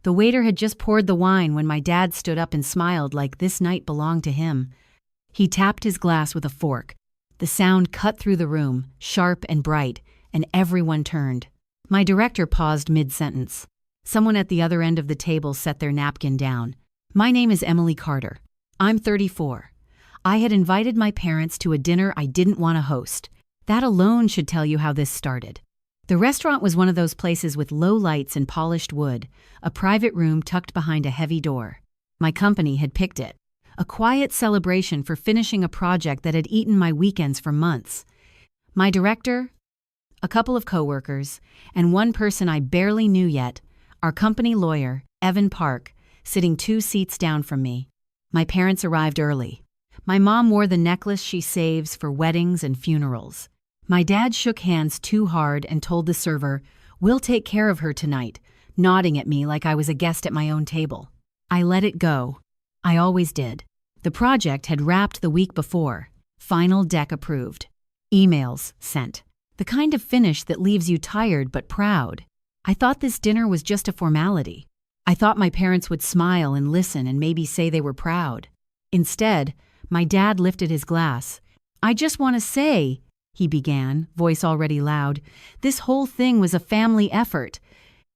The waiter had just poured the wine when my dad stood up and smiled like this night belonged to him. He tapped his glass with a fork. The sound cut through the room, sharp and bright, and everyone turned. My director paused mid-sentence. Someone at the other end of the table set their napkin down. "My name is Emily Carter. I'm 34. I had invited my parents to a dinner I didn't want to host. That alone should tell you how this started." The restaurant was one of those places with low lights and polished wood, a private room tucked behind a heavy door. My company had picked it. A quiet celebration for finishing a project that had eaten my weekends for months. My director, a couple of coworkers, and one person I barely knew yet, our company lawyer, Evan Park, sitting 2 seats down from me. My parents arrived early. My mom wore the necklace she saves for weddings and funerals. My dad shook hands too hard and told the server, "We'll take care of her tonight," nodding at me like I was a guest at my own table. I let it go. I always did. The project had wrapped the week before. Final deck approved. Emails sent. The kind of finish that leaves you tired but proud. I thought this dinner was just a formality. I thought my parents would smile and listen and maybe say they were proud. Instead, my dad lifted his glass. "I just want to say," he began, voice already loud, "this whole thing was a family effort."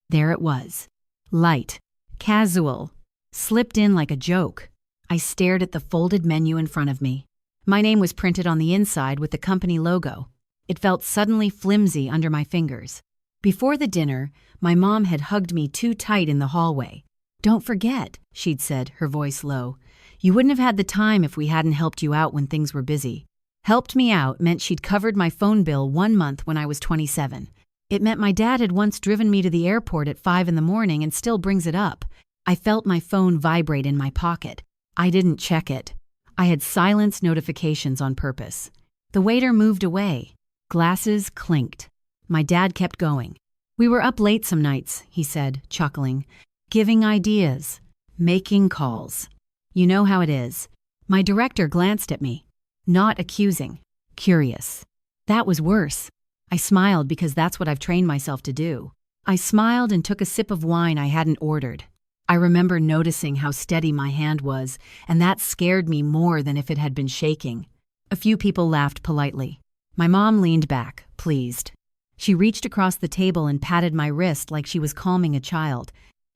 There it was. Light. Casual. Slipped in like a joke. I stared at the folded menu in front of me. My name was printed on the inside with the company logo. It felt suddenly flimsy under my fingers. Before the dinner, my mom had hugged me too tight in the hallway. "Don't forget," she'd said, her voice low. "You wouldn't have had the time if we hadn't helped you out when things were busy." Helped me out meant she'd covered my phone bill 1 month when I was 27. It meant my dad had once driven me to the airport at 5 in the morning and still brings it up. I felt my phone vibrate in my pocket. I didn't check it. I had silenced notifications on purpose. The waiter moved away. Glasses clinked. My dad kept going. "We were up late some nights," he said, chuckling. "Giving ideas. Making calls. You know how it is." My director glanced at me. Not accusing. Curious. That was worse. I smiled because that's what I've trained myself to do. I smiled and took a sip of wine I hadn't ordered. I remember noticing how steady my hand was, and that scared me more than if it had been shaking. A few people laughed politely. My mom leaned back, pleased. She reached across the table and patted my wrist like she was calming a child.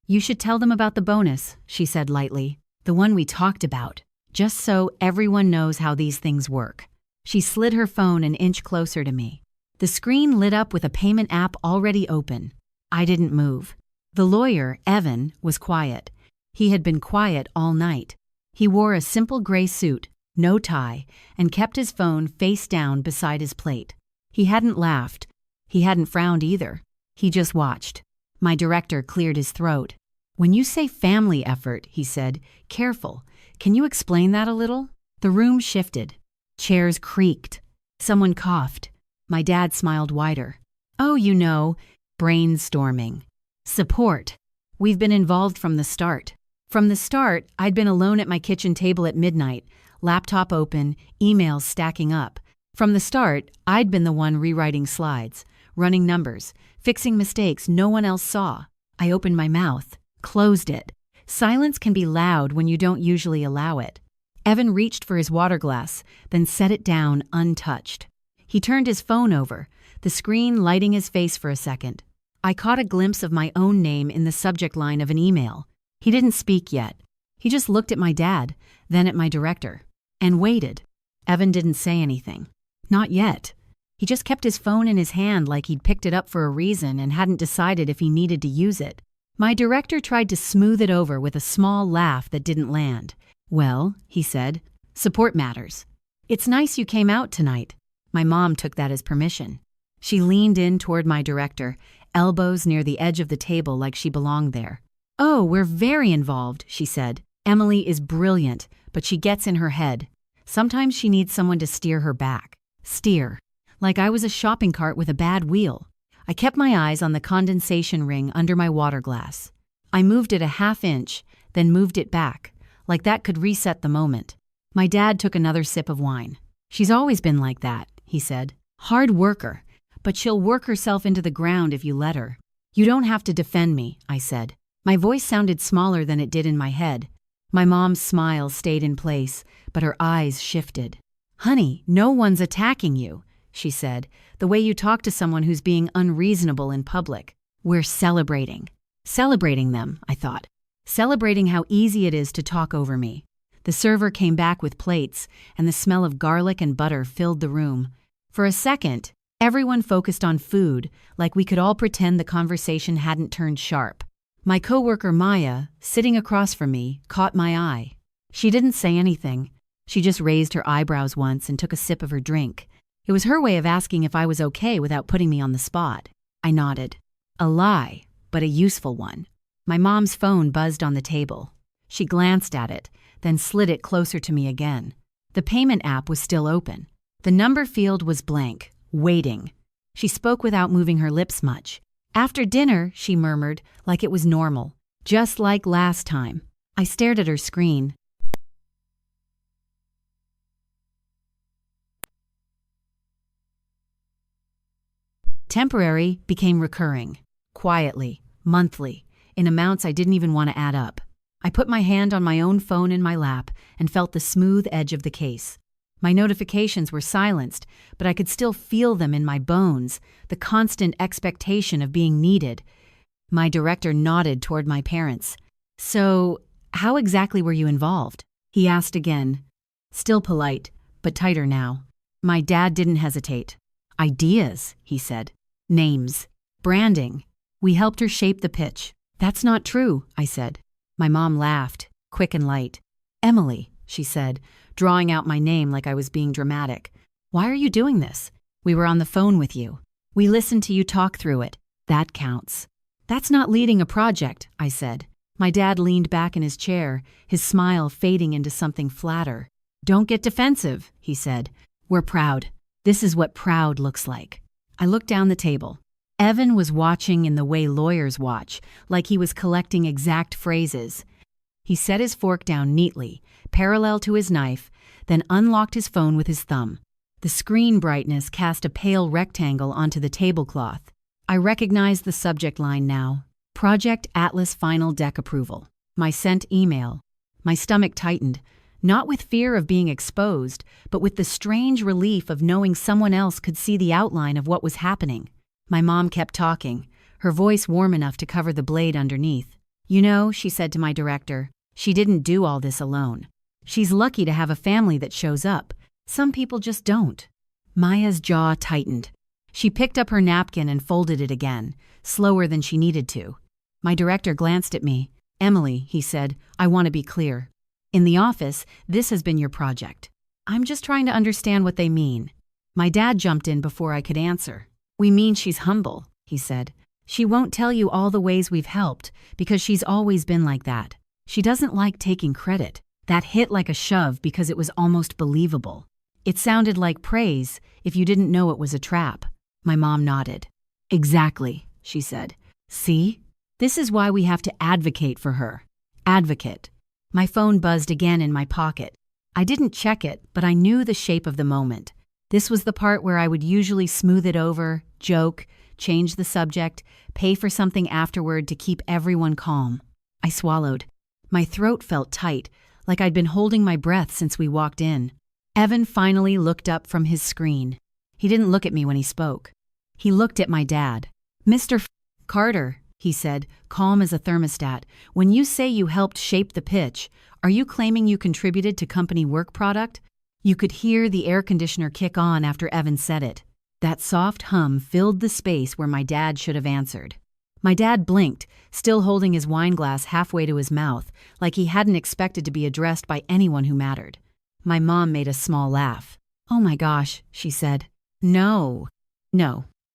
"You should tell them about the bonus," she said lightly. "The one we talked about. Just so everyone knows how these things work." She slid her phone an inch closer to me. The screen lit up with a payment app already open. I didn't move. The lawyer, Evan, was quiet. He had been quiet all night. He wore a simple gray suit, no tie, and kept his phone face down beside his plate. He hadn't laughed. He hadn't frowned either. He just watched. My director cleared his throat. "When you say family effort," he said, "careful. Can you explain that a little?" The room shifted. Chairs creaked. Someone coughed. My dad smiled wider. "Oh, you know, brainstorming. Support. We've been involved from the start. From the start, I'd been alone at my kitchen table at midnight, laptop open, emails stacking up. From the start, I'd been the one rewriting slides, running numbers, fixing mistakes no one else saw. I opened my mouth, closed it. Silence can be loud when you don't usually allow it. Evan reached for his water glass, then set it down untouched. He turned his phone over, the screen lighting his face for a second. I caught a glimpse of my own name in the subject line of an email. He didn't speak yet. He just looked at my dad, then at my director, and waited. Evan didn't say anything. Not yet. He just kept his phone in his hand like he'd picked it up for a reason and hadn't decided if he needed to use it. My director tried to smooth it over with a small laugh that didn't land. "Well," he said, "support matters. It's nice you came out tonight." My mom took that as permission. She leaned in toward my director, elbows near the edge of the table like she belonged there. "Oh, we're very involved," she said. "Emily is brilliant, but she gets in her head. Sometimes she needs someone to steer her back. Steer. Like I was a shopping cart with a bad wheel." I kept my eyes on the condensation ring under my water glass. I moved it a half inch, then moved it back, like that could reset the moment. My dad took another sip of wine. "She's always been like that," he said. "Hard worker, but she'll work herself into the ground if you let her." "You don't have to defend me," I said. My voice sounded smaller than it did in my head. My mom's smile stayed in place, but her eyes shifted. "Honey, no one's attacking you," she said, "the way you talk to someone who's being unreasonable in public. We're celebrating." Celebrating them, I thought. Celebrating how easy it is to talk over me. The server came back with plates, and the smell of garlic and butter filled the room. For a second, everyone focused on food, like we could all pretend the conversation hadn't turned sharp. My coworker Maya, sitting across from me, caught my eye. She didn't say anything. She just raised her eyebrows once and took a sip of her drink. It was her way of asking if I was okay without putting me on the spot. I nodded. A lie, but a useful one. My mom's phone buzzed on the table. She glanced at it, then slid it closer to me again. The payment app was still open. The number field was blank, waiting. She spoke without moving her lips much. "After dinner," she murmured, like it was normal. "Just like last time." I stared at her screen. Temporary became recurring. Quietly, monthly, in amounts I didn't even want to add up. I put my hand on my own phone in my lap and felt the smooth edge of the case. My notifications were silenced, but I could still feel them in my bones, the constant expectation of being needed. My director nodded toward my parents. "So, how exactly were you involved?" he asked again. Still polite, but tighter now. My dad didn't hesitate. "Ideas," he said. "Names. Branding. We helped her shape the pitch." "That's not true," I said. My mom laughed, quick and light. "Emily," she said, drawing out my name like I was being dramatic. "Why are you doing this? We were on the phone with you. We listened to you talk through it. That counts." "That's not leading a project," I said. My dad leaned back in his chair, his smile fading into something flatter. "Don't get defensive," he said. "We're proud. This is what proud looks like." I looked down the table. Evan was watching in the way lawyers watch, like he was collecting exact phrases. He set his fork down neatly, parallel to his knife, then unlocked his phone with his thumb. The screen brightness cast a pale rectangle onto the tablecloth. I recognized the subject line now. Project Atlas Final Deck Approval. My sent email. My stomach tightened, not with fear of being exposed, but with the strange relief of knowing someone else could see the outline of what was happening. My mom kept talking, her voice warm enough to cover the blade underneath. "You know," she said to my director, "she didn't do all this alone. She's lucky to have a family that shows up. Some people just don't." Maya's jaw tightened. She picked up her napkin and folded it again, slower than she needed to. My director glanced at me. "Emily," he said, "I want to be clear. In the office, this has been your project. I'm just trying to understand what they mean." My dad jumped in before I could answer. "We mean she's humble," he said. "She won't tell you all the ways we've helped, because she's always been like that. She doesn't like taking credit." That hit like a shove because it was almost believable. It sounded like praise if you didn't know it was a trap. My mom nodded. "Exactly," she said. "See? This is why we have to advocate for her." Advocate. My phone buzzed again in my pocket. I didn't check it, but I knew the shape of the moment. This was the part where I would usually smooth it over, joke, change the subject, pay for something afterward to keep everyone calm. I swallowed. My throat felt tight, like I'd been holding my breath since we walked in. Evan finally looked up from his screen. He didn't look at me when he spoke. He looked at my dad. "Mr. Carter," he said, calm as a thermostat, "when you say you helped shape the pitch, are you claiming you contributed to company work product?" You could hear the air conditioner kick on after Evan said it. That soft hum filled the space where my dad should have answered. My dad blinked, still holding his wine glass halfway to his mouth, like he hadn't expected to be addressed by anyone who mattered. My mom made a small laugh. "Oh my gosh," she said. No,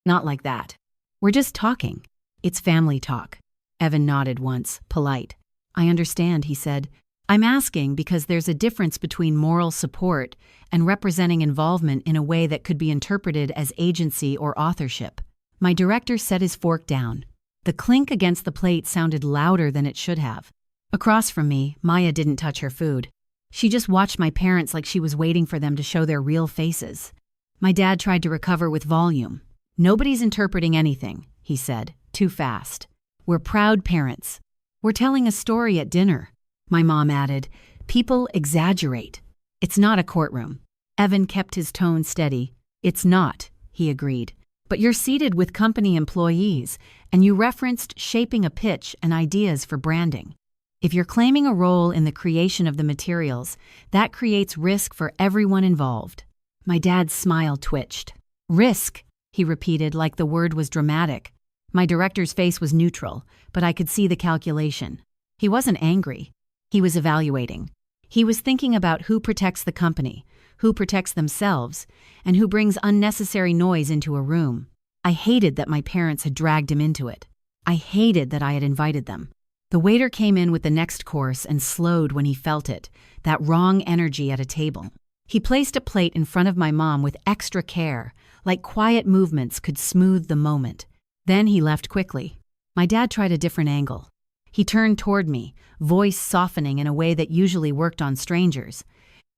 not like that. We're just talking. It's family talk." Evan nodded once, polite. "I understand," he said. "I'm asking because there's a difference between moral support and representing involvement in a way that could be interpreted as agency or authorship." My director set his fork down. The clink against the plate sounded louder than it should have. Across from me, Maya didn't touch her food. She just watched my parents like she was waiting for them to show their real faces. My dad tried to recover with volume. "Nobody's interpreting anything," he said, too fast. "We're proud parents." We're telling a story at dinner, my mom added. People exaggerate. It's not a courtroom. Evan kept his tone steady. It's not, he agreed. But you're seated with company employees, and you referenced shaping a pitch and ideas for branding. If you're claiming a role in the creation of the materials, that creates risk for everyone involved. My dad's smile twitched. Risk, he repeated like the word was dramatic. My director's face was neutral, but I could see the calculation. He wasn't angry. He was evaluating. He was thinking about who protects the company, who protects themselves, and who brings unnecessary noise into a room. I hated that my parents had dragged him into it. I hated that I had invited them. The waiter came in with the next course and slowed when he felt it, that wrong energy at a table. He placed a plate in front of my mom with extra care, like quiet movements could smooth the moment. Then he left quickly. My dad tried a different angle. He turned toward me, voice softening in a way that usually worked on strangers.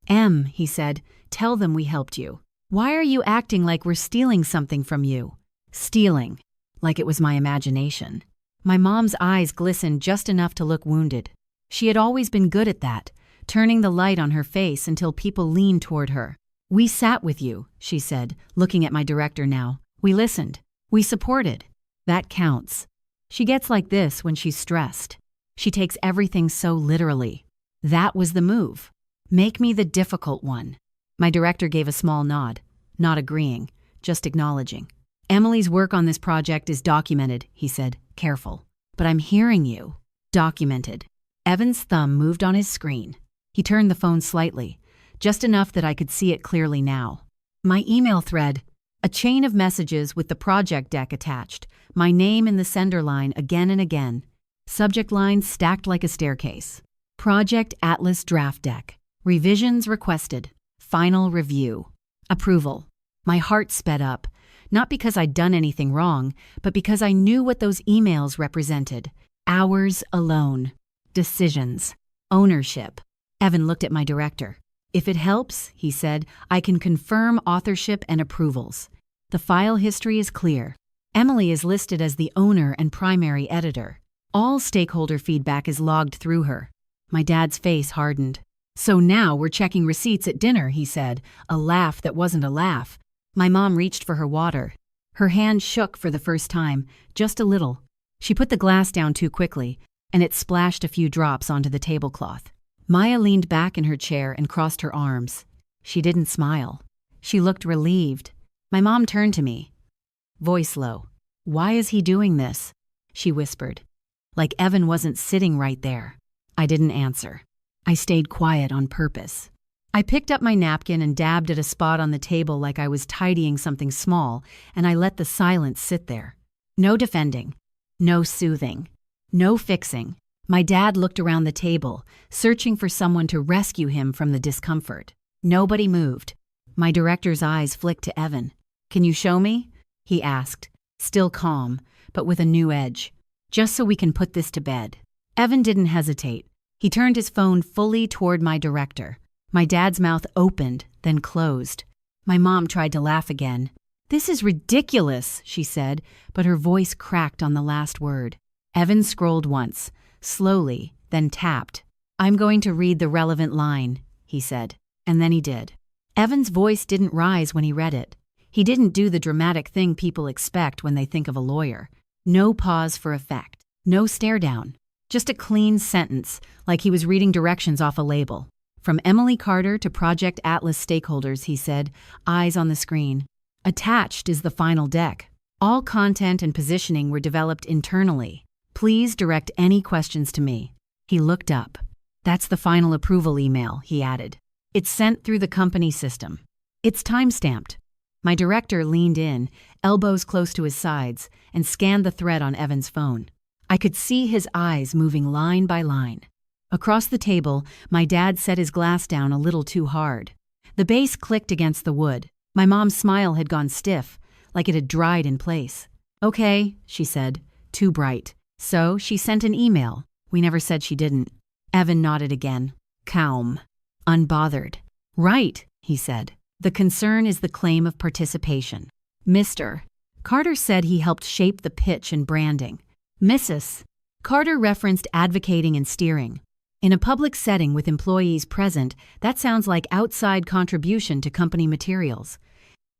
"Em," he said, "tell them we helped you. Why are you acting like we're stealing something from you?" Stealing, like it was my imagination. My mom's eyes glistened just enough to look wounded. She had always been good at that, turning the light on her face until people leaned toward her. "We sat with you," she said, looking at my director now. "We listened. We supported. That counts." She gets like this when she's stressed. She takes everything so literally. That was the move. Make me the difficult one. My director gave a small nod, not agreeing, just acknowledging. "Emily's work on this project is documented," he said, careful. "But I'm hearing you." Documented. Evan's thumb moved on his screen. He turned the phone slightly, just enough that I could see it clearly now. My email thread, a chain of messages with the project deck attached, my name in the sender line again and again. Subject lines stacked like a staircase. Project Atlas Draft Deck. Revisions requested. Final review. Approval. My heart sped up, not because I'd done anything wrong, but because I knew what those emails represented. Hours alone. Decisions. Ownership. Evan looked at my director. "If it helps," he said, "I can confirm authorship and approvals. The file history is clear. Emily is listed as the owner and primary editor. All stakeholder feedback is logged through her." My dad's face hardened. "So now we're checking receipts at dinner," he said, a laugh that wasn't a laugh. My mom reached for her water. Her hand shook for the first time, just a little. She put the glass down too quickly, and it splashed a few drops onto the tablecloth. Maya leaned back in her chair and crossed her arms. She didn't smile. She looked relieved. My mom turned to me. Voice low. "Why is he doing this?" she whispered. Like Evan wasn't sitting right there. I didn't answer. I stayed quiet on purpose. I picked up my napkin and dabbed at a spot on the table like I was tidying something small, and I let the silence sit there. No defending. No soothing. No fixing. My dad looked around the table, searching for someone to rescue him from the discomfort. Nobody moved. My director's eyes flicked to Evan. "Can you show me?" he asked, still calm, but with a new edge. "Just so we can put this to bed." Evan didn't hesitate. He turned his phone fully toward my director. My dad's mouth opened, then closed. My mom tried to laugh again. "This is ridiculous," she said, but her voice cracked on the last word. Evan scrolled once, slowly, then tapped. "I'm going to read the relevant line," he said, and then he did. Evan's voice didn't rise when he read it. He didn't do the dramatic thing people expect when they think of a lawyer. No pause for effect. No stare down. Just a clean sentence, like he was reading directions off a label. "From Emily Carter to Project Atlas stakeholders," he said, eyes on the screen. "Attached is the final deck. All content and positioning were developed internally. Please direct any questions to me." He looked up. "That's the final approval email," he added. "It's sent through the company system. It's time-stamped." My director leaned in, elbows close to his sides, and scanned the thread on Evan's phone. I could see his eyes moving line by line. Across the table, my dad set his glass down a little too hard. The base clicked against the wood. My mom's smile had gone stiff, like it had dried in place. "Okay," she said, too bright. "So she sent an email. We never said she didn't." Evan nodded again. Calm. Unbothered. "Right," he said. "The concern is the claim of participation. Mr. Carter said he helped shape the pitch and branding. Mrs. Carter referenced advocating and steering. In a public setting with employees present, that sounds like outside contribution to company materials.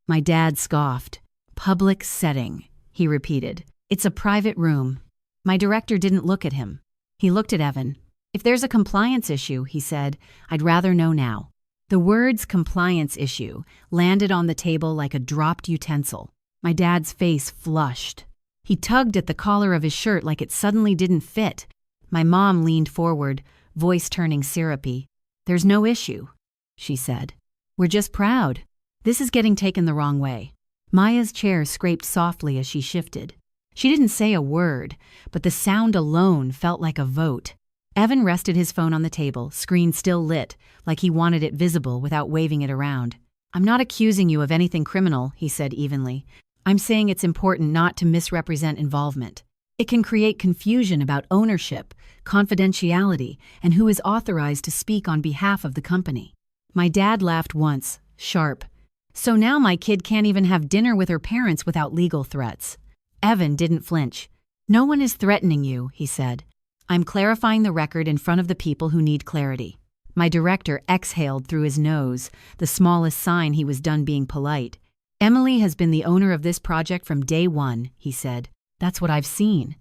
My dad scoffed. Public setting, he repeated. It's a private room. My director didn't look at him. He looked at Evan. If there's a compliance issue, he said, I'd rather know now. The words compliance issue landed on the table like a dropped utensil. My dad's face flushed. He tugged at the collar of his shirt like it suddenly didn't fit. My mom leaned forward, voice turning syrupy. There's no issue, she said. We're just proud. This is getting taken the wrong way. Maya's chair scraped softly as she shifted. She didn't say a word, but the sound alone felt like a vote. Evan rested his phone on the table, screen still lit, like he wanted it visible without waving it around. I'm not accusing you of anything criminal, he said evenly. I'm saying it's important not to misrepresent involvement. It can create confusion about ownership, confidentiality, and who is authorized to speak on behalf of the company. My dad laughed once, sharp. So now my kid can't even have dinner with her parents without legal threats. Evan didn't flinch. No one is threatening you, he said. I'm clarifying the record in front of the people who need clarity. My director exhaled through his nose, the smallest sign he was done being polite. Emily has been the owner of this project from day one, he said. That's what I've seen.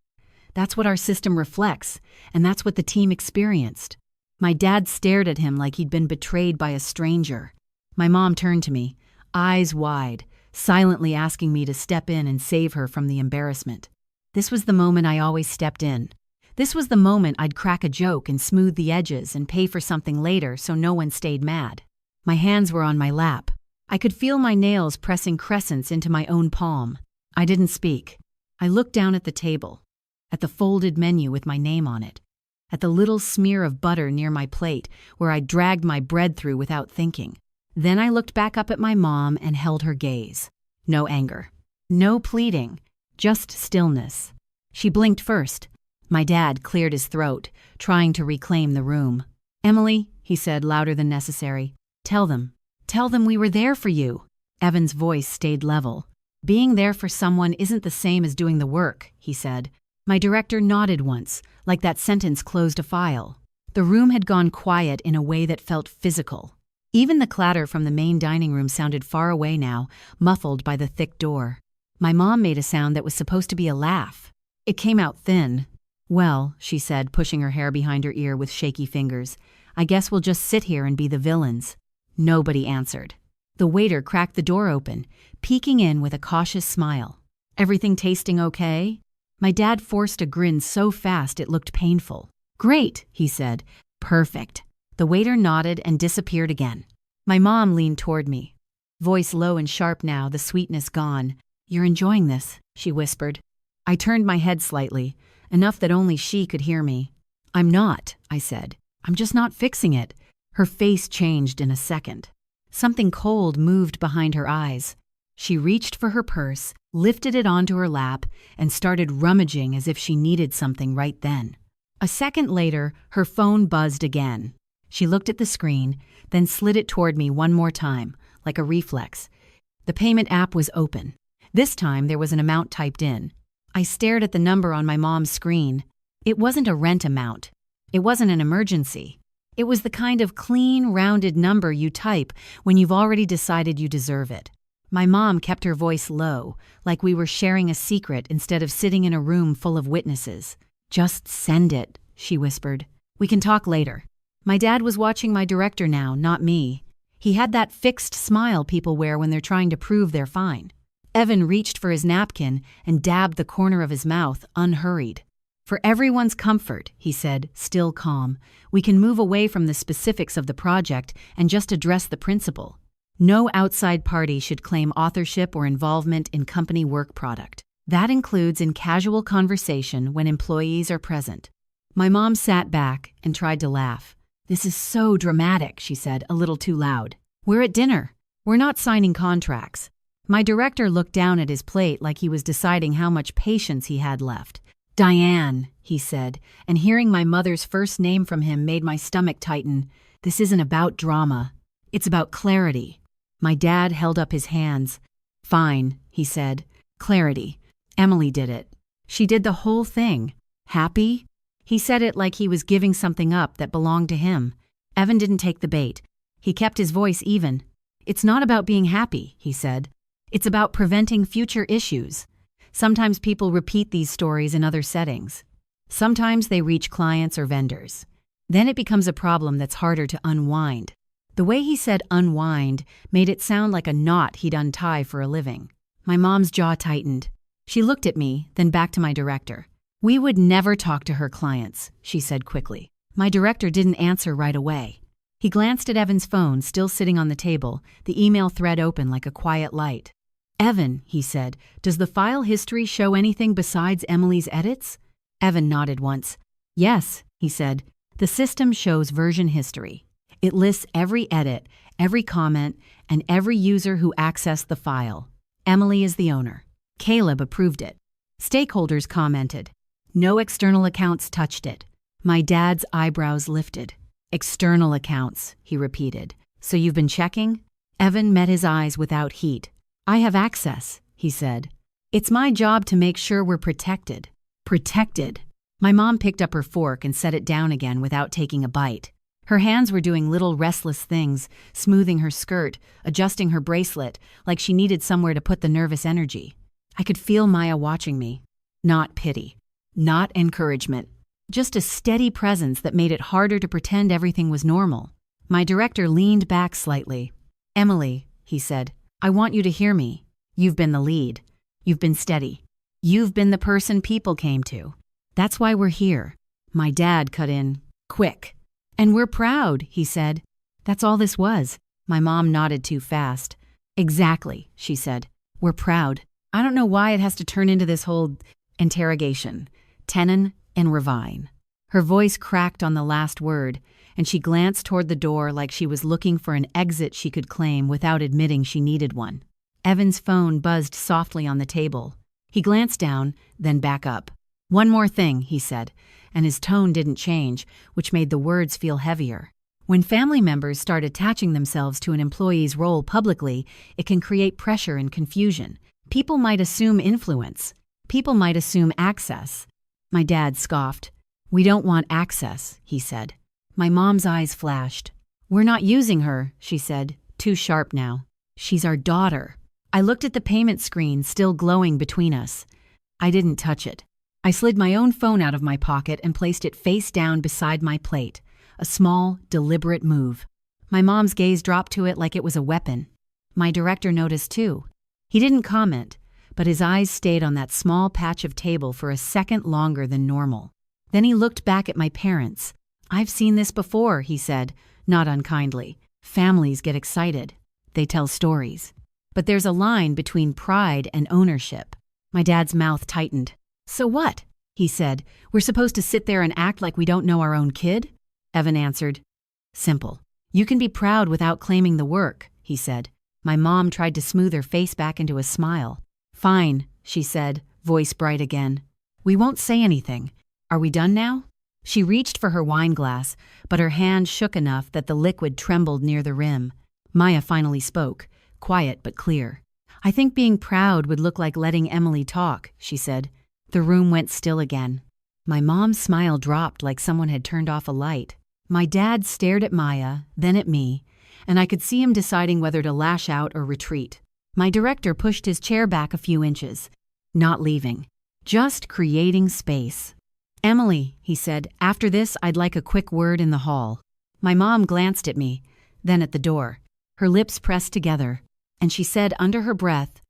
That's what our system reflects, and that's what the team experienced. My dad stared at him like he'd been betrayed by a stranger. My mom turned to me, eyes wide, silently asking me to step in and save her from the embarrassment. This was the moment I always stepped in. This was the moment I'd crack a joke and smooth the edges and pay for something later so no one stayed mad. My hands were on my lap. I could feel my nails pressing crescents into my own palm. I didn't speak. I looked down at the table, at the folded menu with my name on it, at the little smear of butter near my plate where I dragged my bread through without thinking. Then I looked back up at my mom and held her gaze. No anger. No pleading. Just stillness. She blinked first. My dad cleared his throat, trying to reclaim the room. Emily, he said louder than necessary, tell them we were there for you. Evan's voice stayed level. Being there for someone isn't the same as doing the work, he said. My director nodded once, like that sentence closed a file. The room had gone quiet in a way that felt physical. Even the clatter from the main dining room sounded far away now, muffled by the thick door. My mom made a sound that was supposed to be a laugh. It came out thin. Well, she said, pushing her hair behind her ear with shaky fingers, I guess we'll just sit here and be the villains. Nobody answered. The waiter cracked the door open, peeking in with a cautious smile. Everything tasting okay? My dad forced a grin so fast it looked painful. Great, he said. Perfect. The waiter nodded and disappeared again. My mom leaned toward me. Voice low and sharp now, the sweetness gone. You're enjoying this, she whispered. I turned my head slightly, enough that only she could hear me. I'm not, I said. I'm just not fixing it. Her face changed in a second. Something cold moved behind her eyes. She reached for her purse, lifted it onto her lap, and started rummaging as if she needed something right then. A second later, her phone buzzed again. She looked at the screen, then slid it toward me one more time, like a reflex. The payment app was open. This time there was an amount typed in. I stared at the number on my mom's screen. It wasn't a rent amount. It wasn't an emergency. It was the kind of clean, rounded number you type when you've already decided you deserve it. My mom kept her voice low, like we were sharing a secret instead of sitting in a room full of witnesses. Just send it, she whispered. We can talk later. My dad was watching my director now, not me. He had that fixed smile people wear when they're trying to prove they're fine. Evan reached for his napkin and dabbed the corner of his mouth, unhurried. For everyone's comfort, he said, still calm, we can move away from the specifics of the project and just address the principle. No outside party should claim authorship or involvement in company work product. That includes in casual conversation when employees are present. My mom sat back and tried to laugh. This is so dramatic, she said, a little too loud. We're at dinner. We're not signing contracts. My director looked down at his plate like he was deciding how much patience he had left. Diane, he said, and hearing my mother's first name from him made my stomach tighten. This isn't about drama. It's about clarity. My dad held up his hands. Fine, he said. Clarity. Emily did it. She did the whole thing. Happy? He said it like he was giving something up that belonged to him. Evan didn't take the bait. He kept his voice even. "It's not about being happy," he said. "It's about preventing future issues." Sometimes people repeat these stories in other settings. Sometimes they reach clients or vendors. Then it becomes a problem that's harder to unwind. The way he said unwind made it sound like a knot he'd untie for a living. My mom's jaw tightened. She looked at me, then back to my director. "We would never talk to her clients," she said quickly. My director didn't answer right away. He glanced at Evan's phone, still sitting on the table, the email thread open like a quiet light. "Evan," he said, "does the file history show anything besides Emily's edits?" Evan nodded once. "Yes," he said, "the system shows version history. It lists every edit, every comment, and every user who accessed the file. Emily is the owner." Caleb approved it. Stakeholders commented. No external accounts touched it. My dad's eyebrows lifted. "External accounts," he repeated. "So you've been checking?" Evan met his eyes without heat. "I have access," he said. "It's my job to make sure we're protected." Protected. My mom picked up her fork and set it down again without taking a bite. Her hands were doing little restless things, smoothing her skirt, adjusting her bracelet, like she needed somewhere to put the nervous energy. I could feel Maya watching me. Not pity. Not encouragement. Just a steady presence that made it harder to pretend everything was normal. My director leaned back slightly. "Emily," he said, "I want you to hear me. You've been the lead. You've been steady. You've been the person people came to. That's why we're here." My dad cut in, quick. "And we're proud," he said. "That's all this was." My mom nodded too fast. "Exactly," she said. "We're proud. I don't know why it has to turn into this whole interrogation. Tenon and Ravine." Her voice cracked on the last word, and she glanced toward the door like she was looking for an exit she could claim without admitting she needed one. Evan's phone buzzed softly on the table. He glanced down, then back up. "One more thing," he said, and his tone didn't change, which made the words feel heavier. When family members start attaching themselves to an employee's role publicly, it can create pressure and confusion. People might assume influence. People might assume access. My dad scoffed. "We don't want access," he said. My mom's eyes flashed. "We're not using her," she said, too sharp now. "She's our daughter." I looked at the payment screen still glowing between us. I didn't touch it. I slid my own phone out of my pocket and placed it face down beside my plate, a small, deliberate move. My mom's gaze dropped to it like it was a weapon. My director noticed too. He didn't comment, but his eyes stayed on that small patch of table for a second longer than normal. Then he looked back at my parents. "I've seen this before," he said, not unkindly. "Families get excited. They tell stories. But there's a line between pride and ownership." My dad's mouth tightened. "So what?" he said. "We're supposed to sit there and act like we don't know our own kid?" Evan answered. "Simple. You can be proud without claiming the work," he said. My mom tried to smooth her face back into a smile. "Fine," she said, voice bright again. "We won't say anything. Are we done now?" She reached for her wine glass, but her hand shook enough that the liquid trembled near the rim. Maya finally spoke, quiet but clear. "I think being proud would look like letting Emily talk," she said. The room went still again. My mom's smile dropped like someone had turned off a light. My dad stared at Maya, then at me, and I could see him deciding whether to lash out or retreat. My director pushed his chair back a few inches. Not leaving. Just creating space. "Emily," he said, "after this I'd like a quick word in the hall." My mom glanced at me, then at the door. Her lips pressed together, and she said under her breath,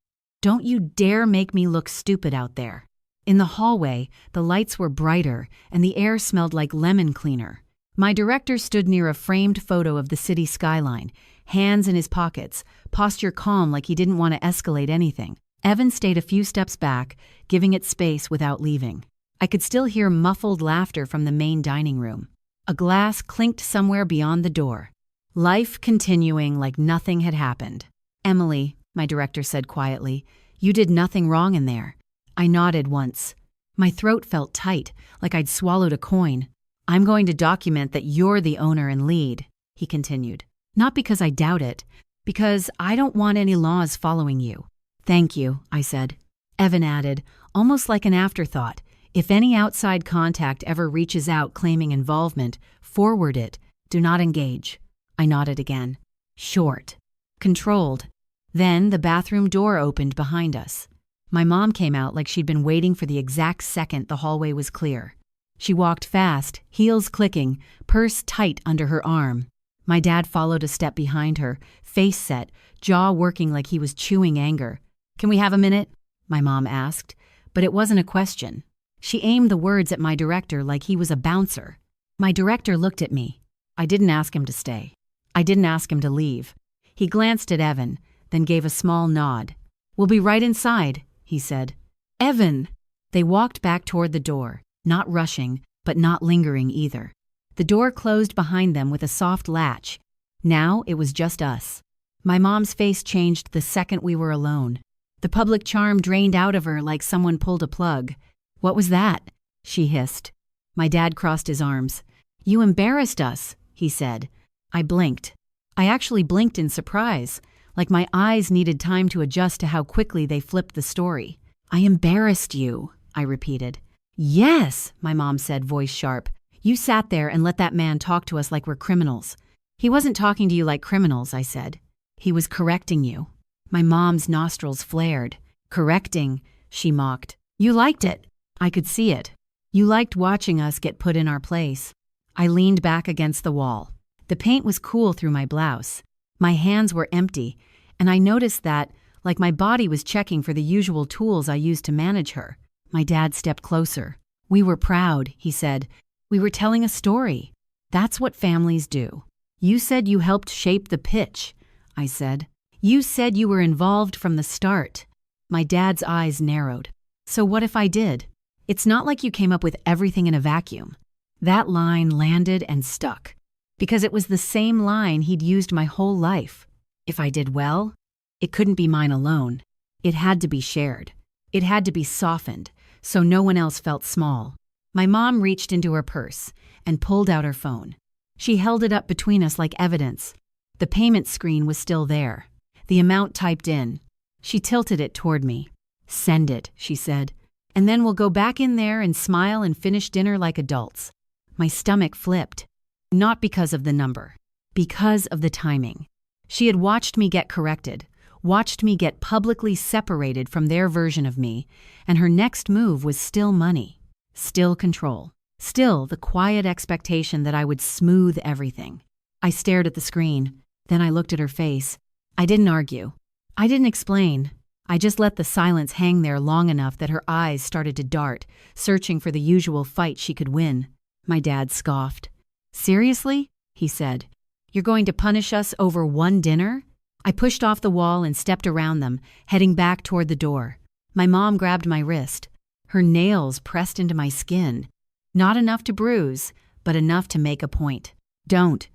"Don't you dare make me look stupid out there." In the hallway, the lights were brighter, and the air smelled like lemon cleaner. My director stood near a framed photo of the city skyline, hands in his pockets, posture calm like he didn't want to escalate anything. Evan stayed a few steps back, giving it space without leaving. I could still hear muffled laughter from the main dining room. A glass clinked somewhere beyond the door. Life continuing like nothing had happened. "Emily," my director said quietly, "you did nothing wrong in there." I nodded once. My throat felt tight, like I'd swallowed a coin. "I'm going to document that you're the owner and lead," he continued. "Not because I doubt it, because I don't want any laws following you." "Thank you," I said. Evan added, almost like an afterthought, If any outside contact ever reaches out claiming involvement, forward it. Do not engage. I nodded again. Short. Controlled. Then the bathroom door opened behind us. My mom came out like she'd been waiting for the exact second the hallway was clear. She walked fast, heels clicking, purse tight under her arm. My dad followed a step behind her, face set, jaw working like he was chewing anger. "Can we have a minute?" my mom asked, but it wasn't a question. She aimed the words at my director like he was a bouncer. My director looked at me. I didn't ask him to stay. I didn't ask him to leave. He glanced at Evan, then gave a small nod. "We'll be right inside," he said. "Evan!" They walked back toward the door, not rushing, but not lingering either. The door closed behind them with a soft latch. Now it was just us. My mom's face changed the second we were alone. The public charm drained out of her like someone pulled a plug. "What was that?" she hissed. My dad crossed his arms. "You embarrassed us," he said. I blinked. I actually blinked in surprise, like my eyes needed time to adjust to how quickly they flipped the story. "I embarrassed you," I repeated. "Yes," my mom said, voice sharp. "You sat there and let that man talk to us like we're criminals." "He wasn't talking to you like criminals," I said. "He was correcting you." My mom's nostrils flared. "Correcting," she mocked. "You liked it." I could see it. "You liked watching us get put in our place." I leaned back against the wall. The paint was cool through my blouse. My hands were empty, and I noticed that, like my body was checking for the usual tools I used to manage her. My dad stepped closer. "We were proud," he said. "We were telling a story. That's what families do." "You said you helped shape the pitch," I said. "You said you were involved from the start." My dad's eyes narrowed. "So what if I did? It's not like you came up with everything in a vacuum." That line landed and stuck, because it was the same line he'd used my whole life. If I did well, it couldn't be mine alone. It had to be shared. It had to be softened, so no one else felt small. My mom reached into her purse and pulled out her phone. She held it up between us like evidence. The payment screen was still there, the amount typed in. She tilted it toward me. "Send it," she said, "and then we'll go back in there and smile and finish dinner like adults." My stomach flipped. Not because of the number, because of the timing. She had watched me get corrected, watched me get publicly separated from their version of me, and her next move was still money, still control, still the quiet expectation that I would smooth everything. I stared at the screen, then I looked at her face. I didn't argue. I didn't explain. I just let the silence hang there long enough that her eyes started to dart, searching for the usual fight she could win. My dad scoffed. "Seriously?" he said. "You're going to punish us over one dinner?" I pushed off the wall and stepped around them, heading back toward the door. My mom grabbed my wrist. Her nails pressed into my skin. Not enough to bruise, but enough to make a point. "Don't,"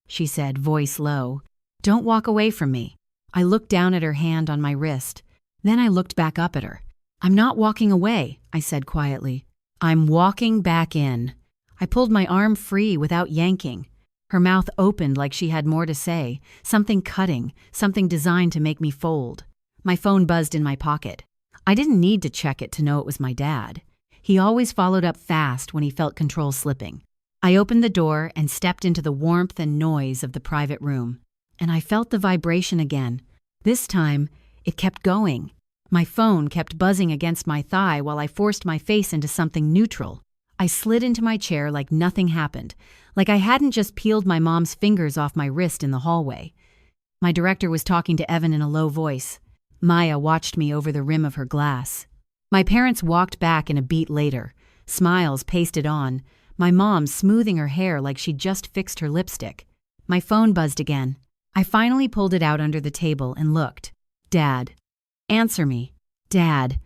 she said, voice low. "Don't walk away from me." I looked down at her hand on my wrist. Then I looked back up at her. "I'm not walking away," I said quietly. "I'm walking back in." I pulled my arm free without yanking. Her mouth opened like she had more to say, something cutting, something designed to make me fold. My phone buzzed in my pocket. I didn't need to check it to know it was my dad. He always followed up fast when he felt control slipping. I opened the door and stepped into the warmth and noise of the private room. And I felt the vibration again. This time, it kept going. My phone kept buzzing against my thigh while I forced my face into something neutral. I slid into my chair like nothing happened, like I hadn't just peeled my mom's fingers off my wrist in the hallway. My director was talking to Evan in a low voice. Maya watched me over the rim of her glass. My parents walked back in a beat later, smiles pasted on, my mom smoothing her hair like she'd just fixed her lipstick. My phone buzzed again. I finally pulled it out under the table and looked. "Dad. Answer me. Dad.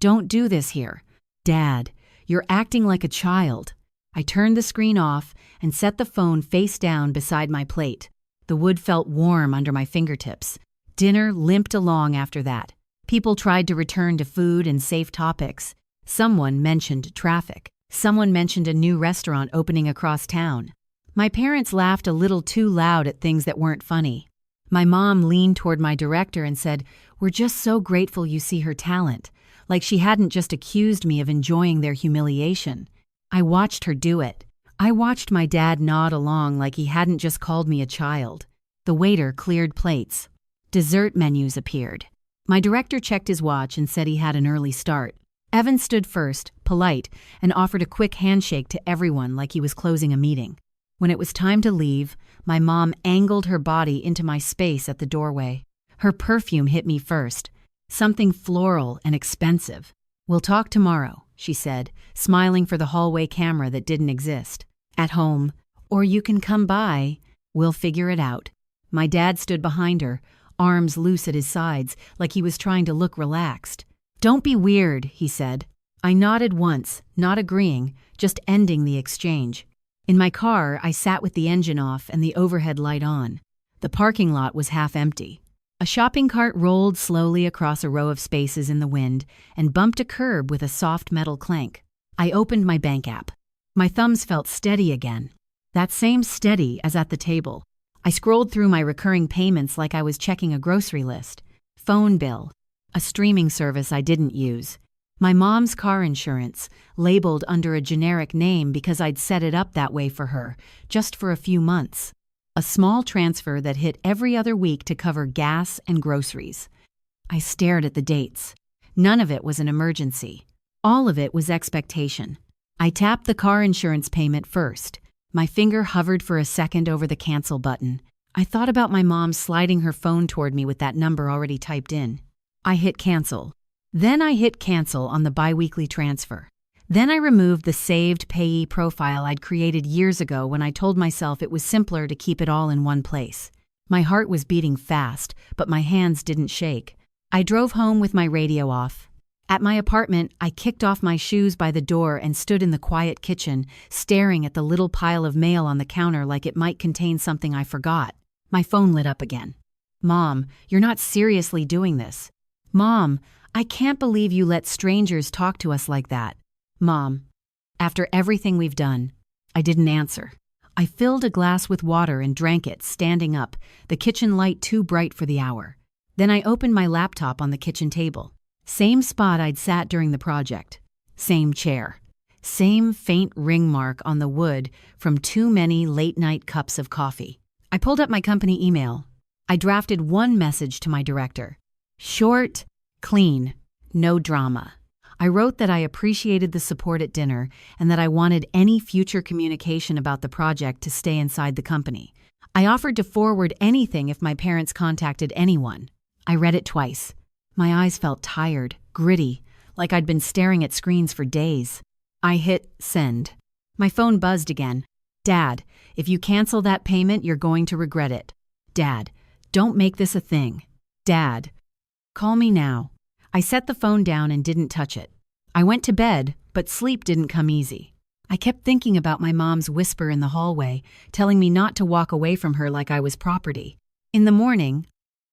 Don't do this here. Dad. You're acting like a child." I turned the screen off and set the phone face down beside my plate. The wood felt warm under my fingertips. Dinner limped along after that. People tried to return to food and safe topics. Someone mentioned traffic. Someone mentioned a new restaurant opening across town. My parents laughed a little too loud at things that weren't funny. My mom leaned toward my director and said, "We're just so grateful you see her talent. like she hadn't just accused me of enjoying their humiliation. I watched her do it. I watched my dad nod along like he hadn't just called me a child. The waiter cleared plates. Dessert menus appeared. My director checked his watch and said he had an early start. Evan stood first, polite, and offered a quick handshake to everyone like he was closing a meeting. When it was time to leave, my mom angled her body into my space at the doorway. Her perfume hit me first, something floral and expensive. "We'll talk tomorrow," she said, smiling for the hallway camera that didn't exist. "At home, or you can come by. We'll figure it out." My dad stood behind her, arms loose at his sides, like he was trying to look relaxed. "Don't be weird," he said. I nodded once, not agreeing, just ending the exchange. In my car, I sat with the engine off and the overhead light on. The parking lot was half empty. A shopping cart rolled slowly across a row of spaces in the wind and bumped a curb with a soft metal clank. I opened my bank app. My thumbs felt steady again. That same steady as at the table. I scrolled through my recurring payments like I was checking a grocery list. Phone bill. A streaming service I didn't use. My mom's car insurance, labeled under a generic name because I'd set it up that way for her, just for a few months. A small transfer that hit every other week to cover gas and groceries. I stared at the dates. None of it was an emergency. All of it was expectation. I tapped the car insurance payment first. My finger hovered for a second over the cancel button. I thought about my mom sliding her phone toward me with that number already typed in. I hit cancel. Then I hit cancel on the biweekly transfer. Then I removed the saved payee profile I'd created years ago when I told myself it was simpler to keep it all in one place. My heart was beating fast, but my hands didn't shake. I drove home with my radio off. At my apartment, I kicked off my shoes by the door and stood in the quiet kitchen, staring at the little pile of mail on the counter like it might contain something I forgot. My phone lit up again. "Mom, you're not seriously doing this." "Mom, I can't believe you let strangers talk to us like that." "Mom." After everything we've done, I didn't answer. I filled a glass with water and drank it, standing up, the kitchen light too bright for the hour. Then I opened my laptop on the kitchen table. Same spot I'd sat during the project. Same chair. Same faint ring mark on the wood from too many late-night cups of coffee. I pulled up my company email. I drafted one message to my director. Short, clean, no drama. I wrote that I appreciated the support at dinner and that I wanted any future communication about the project to stay inside the company. I offered to forward anything if my parents contacted anyone. I read it twice. My eyes felt tired, gritty, like I'd been staring at screens for days. I hit send. My phone buzzed again. "Dad, if you cancel that payment, you're going to regret it. Dad, don't make this a thing. Dad, call me now." I set the phone down and didn't touch it. I went to bed, but sleep didn't come easy. I kept thinking about my mom's whisper in the hallway, telling me not to walk away from her like I was property. In the morning,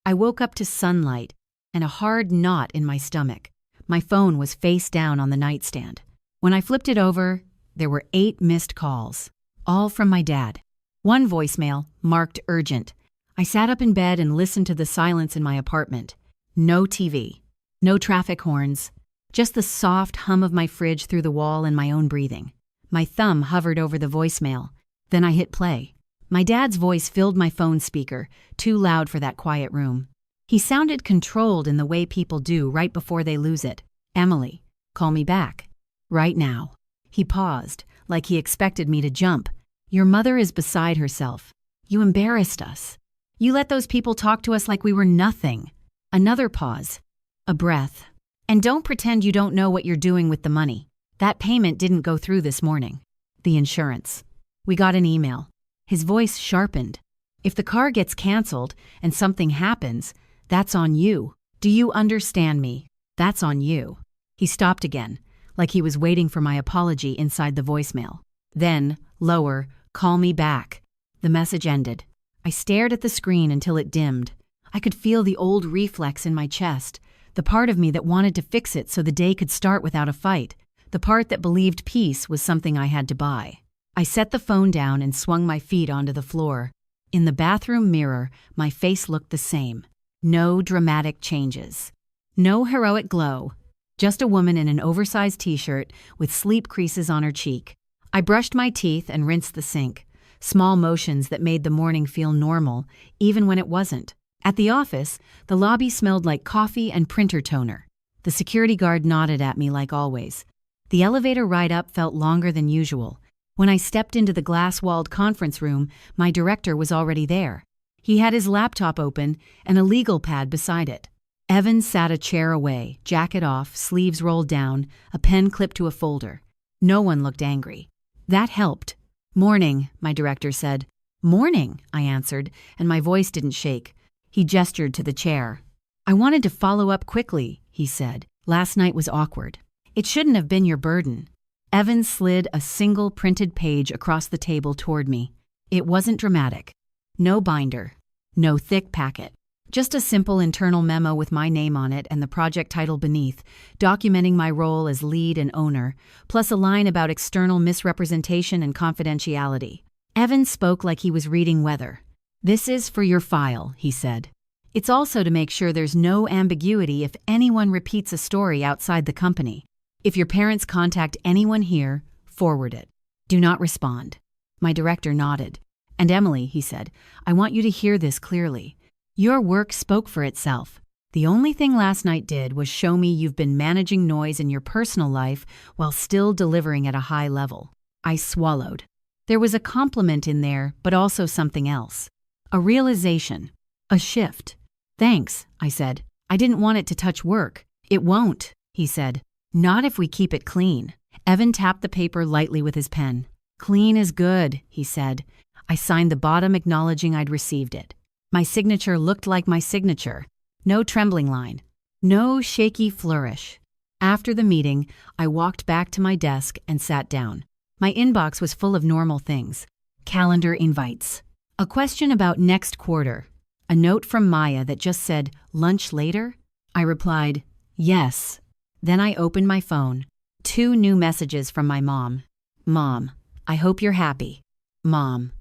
I woke up to sunlight and a hard knot in my stomach. My phone was face down on the nightstand. When I flipped it over, there were 8 missed calls, all from my dad. One voicemail, marked urgent. I sat up in bed and listened to the silence in my apartment. No TV, no traffic horns, just the soft hum of my fridge through the wall and my own breathing. My thumb hovered over the voicemail. Then I hit play. My dad's voice filled my phone speaker, too loud for that quiet room. He sounded controlled in the way people do right before they lose it. "Emily, call me back. Right now." He paused, like he expected me to jump. "Your mother is beside herself. You embarrassed us. You let those people talk to us like we were nothing." Another pause. A breath. "And don't pretend you don't know what you're doing with the money. That payment didn't go through this morning." The insurance. We got an email. His voice sharpened. "If the car gets canceled and something happens, that's on you. Do you understand me? That's on you." He stopped again, like he was waiting for my apology inside the voicemail. Then, lower, "Call me back." The message ended. I stared at the screen until it dimmed. I could feel the old reflex in my chest, the part of me that wanted to fix it so the day could start without a fight, the part that believed peace was something I had to buy. I set the phone down and swung my feet onto the floor. In the bathroom mirror, my face looked the same. No dramatic changes. No heroic glow. Just a woman in an oversized t-shirt with sleep creases on her cheek. I brushed my teeth and rinsed the sink. Small motions that made the morning feel normal, even when it wasn't. At the office, the lobby smelled like coffee and printer toner. The security guard nodded at me like always. The elevator ride up felt longer than usual. When I stepped into the glass-walled conference room, my director was already there. He had his laptop open and a legal pad beside it. Evan sat a chair away, jacket off, sleeves rolled down, a pen clipped to a folder. No one looked angry. That helped. "Morning," my director said. "Morning," I answered, and my voice didn't shake. He gestured to the chair. "I wanted to follow up quickly," he said. "Last night was awkward. It shouldn't have been your burden." Evan slid a single printed page across the table toward me. It wasn't dramatic. No binder. No thick packet. Just a simple internal memo with my name on it and the project title beneath, documenting my role as lead and owner, plus a line about external misrepresentation and confidentiality. Evan spoke like he was reading weather. "This is for your file," he said. "It's also to make sure there's no ambiguity if anyone repeats a story outside the company. If your parents contact anyone here, forward it. Do not respond." My director nodded. "And Emily," he said, "I want you to hear this clearly. Your work spoke for itself. The only thing last night did was show me you've been managing noise in your personal life while still delivering at a high level." I swallowed. There was a compliment in there, but also something else. A realization. A shift. "Thanks," I said. "I didn't want it to touch work." "It won't," he said. "Not if we keep it clean." Evan tapped the paper lightly with his pen. "Clean is good," he said. I signed the bottom acknowledging I'd received it. My signature looked like my signature. No trembling line. No shaky flourish. After the meeting, I walked back to my desk and sat down. My inbox was full of normal things. Calendar invites. A question about next quarter. A note from Maya that just said, "Lunch later?" I replied, "Yes." Then I opened my phone. 2 new messages from my mom. "Mom, I hope you're happy." "Mom,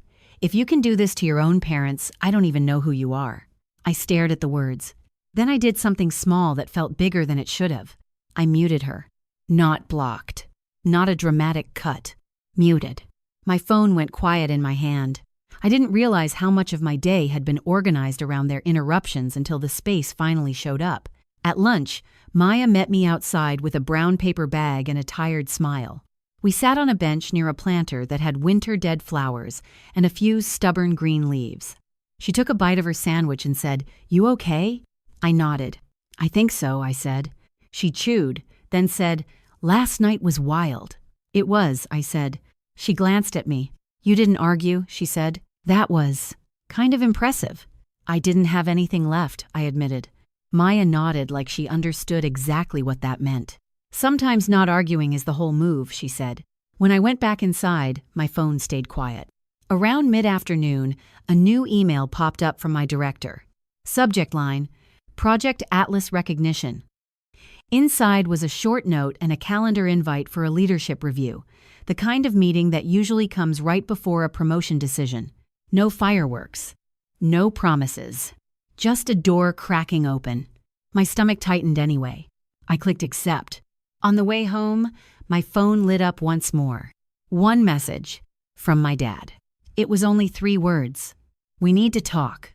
if you can do this to your own parents, I don't even know who you are." I stared at the words. Then I did something small that felt bigger than it should have. I muted her. Not blocked. Not a dramatic cut. Muted. My phone went quiet in my hand. I didn't realize how much of my day had been organized around their interruptions until the space finally showed up. At lunch, Maya met me outside with a brown paper bag and a tired smile. We sat on a bench near a planter that had winter-dead flowers and a few stubborn green leaves. She took a bite of her sandwich and said, "You okay?" I nodded. "I think so," I said. She chewed, then said, "Last night was wild." "It was," I said. She glanced at me. "You didn't argue," she said. "That was kind of impressive." "I didn't have anything left," I admitted. Maya nodded like she understood exactly what that meant. "Sometimes not arguing is the whole move," she said. When I went back inside, my phone stayed quiet. Around mid-afternoon, a new email popped up from my director. Subject line, Project Atlas Recognition. Inside was a short note and a calendar invite for a leadership review, the kind of meeting that usually comes right before a promotion decision. No fireworks. No promises. Just a door cracking open. My stomach tightened anyway. I clicked accept. On the way home, my phone lit up once more. One message from my dad. It was only 3 words. "We need to talk."